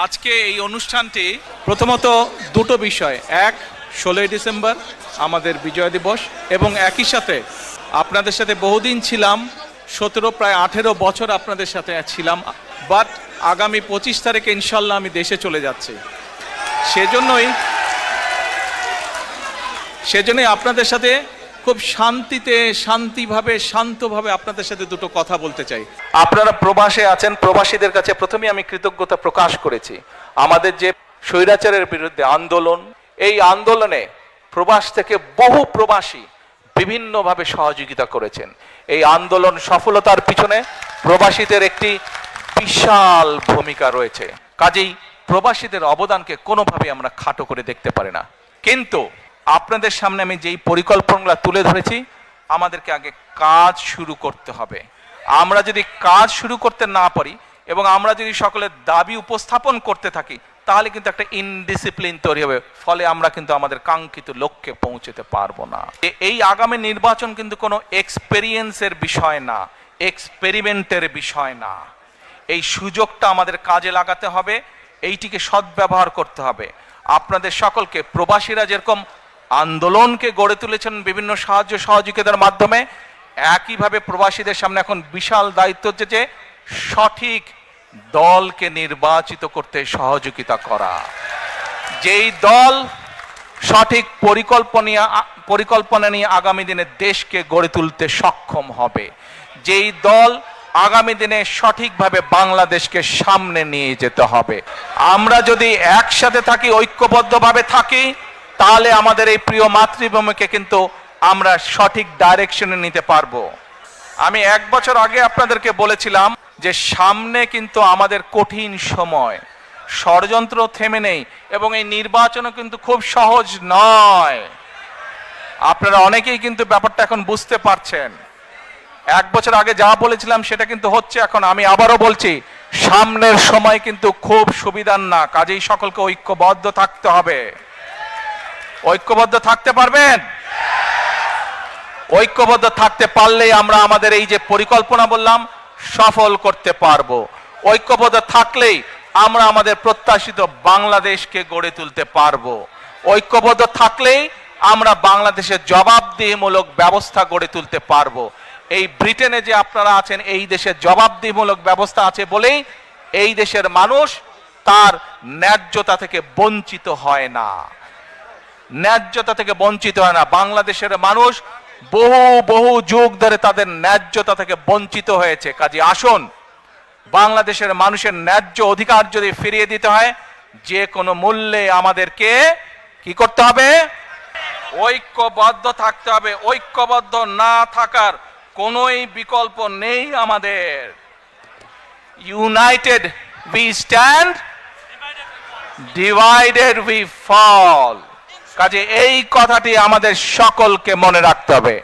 আজকে এই অনুষ্ঠানটি প্রথমত দুটো বিষয়, এক 16ই ডিসেম্বর আমাদের বিজয় দিবস, এবং একই সাথে আপনাদের সাথে বহুদিন ছিলাম, 17 প্রায় 18 বছর আপনাদের সাথে ছিলাম, বাট আগামী 25 তারিখে ইনশাল্লাহ আমি দেশে চলে যাচ্ছি। সেজন্যই আপনাদের সাথে খুব শান্তভাবে আপনাদের সাথে দুটো কথা বলতে চাই। আপনারা প্রবাসে আছেন, প্রবাসীদের কাছে প্রথমে আমি কৃতজ্ঞতা প্রকাশ করেছি। আমাদের যে স্বৈরাচারের বিরুদ্ধে আন্দোলন, এই আন্দোলনে প্রবাস থেকে বহু প্রবাসী বিভিন্নভাবে সহযোগিতা করেছেন। এই আন্দোলন সফলতার পিছনে প্রবাসীদের একটি বিশাল ভূমিকা রয়েছে। কাজেই প্রবাসীদের অবদানকে কোনোভাবে আমরা খাটো করে দেখতে পারি না। কিন্তু আপনাদের সামনে আমি যেই পরিকল্পনাগুলো তুলে ধরেছি, আমাদেরকে আগে কাজ শুরু করতে হবে। আমরা যদি কাজ শুরু করতে না পারি এবং আমরা যদি সকলের দাবি উপস্থাপন করতে থাকি, তাহলে কিন্তু একটা ইনডিসিপ্লিন তৈরি হবে, ফলে আমরা কিন্তু আমাদের কাঙ্ক্ষিত লক্ষ্যে পৌঁছতে পারবো না। এই আগামী নির্বাচন কিন্তু কোনো এক্সপেরিয়েন্সের বিষয় না, এক্সপেরিমেন্টের বিষয় না। এই সুযোগটা আমাদের কাজে লাগাতে হবে, এইটিকে সদ্ব্যবহার করতে হবে। আপনাদের সকলকে প্রবাসীরা যেরকম আন্দোলনকে গড়ে তুলেছেন বিভিন্ন সাহায্য সহযোগিতার মাধ্যমে, একইভাবে প্রবাসীদের সামনে এখন বিশাল দায়িত্ব হচ্ছে যে সঠিক দলকে নির্বাচিত করতে সহযোগিতা করা। যেই দল সঠিক পরিকল্পনা নিয়ে আগামী দিনে দেশকে গড়ে তুলতে সক্ষম হবে, যেই দল আগামী দিনে সঠিকভাবে বাংলাদেশকে সামনে নিয়ে যেতে হবে। আমরা যদি একসাথে থাকি, ঐক্যবদ্ধভাবে থাকি, তাহলে আমাদের এই প্রিয় মাতৃভূমিকে কিন্তু আমরা সঠিক ডাইরেকশনে নিতে পারবো। আমি 1 বছর আগে আপনাদেরকে বলেছিলাম যে সামনে কিন্তু আমাদের কঠিন সময়, ষড়যন্ত্র থেমে নেই, এবং এই নির্বাচনও কিন্তু খুব সহজ নয়। আপনারা অনেকেই কিন্তু ব্যাপারটা এখন বুঝতে পারছেন। 1 বছর আগে যা বলেছিলাম সেটা কিন্তু হচ্ছে এখন। আমি আবারও বলছি, সামনের সময় কিন্তু খুব সুবিধার না। কাজেই সকলকে ঐক্যবদ্ধ থাকতে হবে। ঐক্যবদ্ধ থাকতে পারবেন? ঐক্যবদ্ধ থাকতে পারলেই আমরা আমাদের এই যে পরিকল্পনা বললাম সফল করতে পারবো। ঐক্যবদ্ধ থাকলেই আমরা আমাদের প্রত্যাশিত বাংলাদেশকে গড়ে তুলতে পারবো। ঐক্যবদ্ধ থাকলেই আমরা বাংলাদেশের জবাবদিহিমূলক ব্যবস্থা গড়ে তুলতে পারবো। এই ব্রিটেনে যে আপনারা আছেন, এই দেশের জবাবদিহিমূলক ব্যবস্থা আছে বলেই এই দেশের মানুষ তার ন্যায্যতা থেকে বঞ্চিত হয় না। ন্যায্যতা থেকে বঞ্চিত হয় না। বাংলাদেশের মানুষ বহু যুগ ধরে তাদের ন্যায্যতা থেকে বঞ্চিত হয়েছে। কাজে আসুন, বাংলাদেশের মানুষের ন্যায্য অধিকার যদি ফিরিয়ে দিতে হয়, যে কোনো মূল্যে আমাদেরকে কি করতে হবে? ঐক্যবদ্ধ থাকতে হবে। ঐক্যবদ্ধ না থাকার কোনোই বিকল্প নেই আমাদের। United we stand, divided we fall. কাজে এই কথাটি আমাদের সকলকে মনে রাখতে হবে।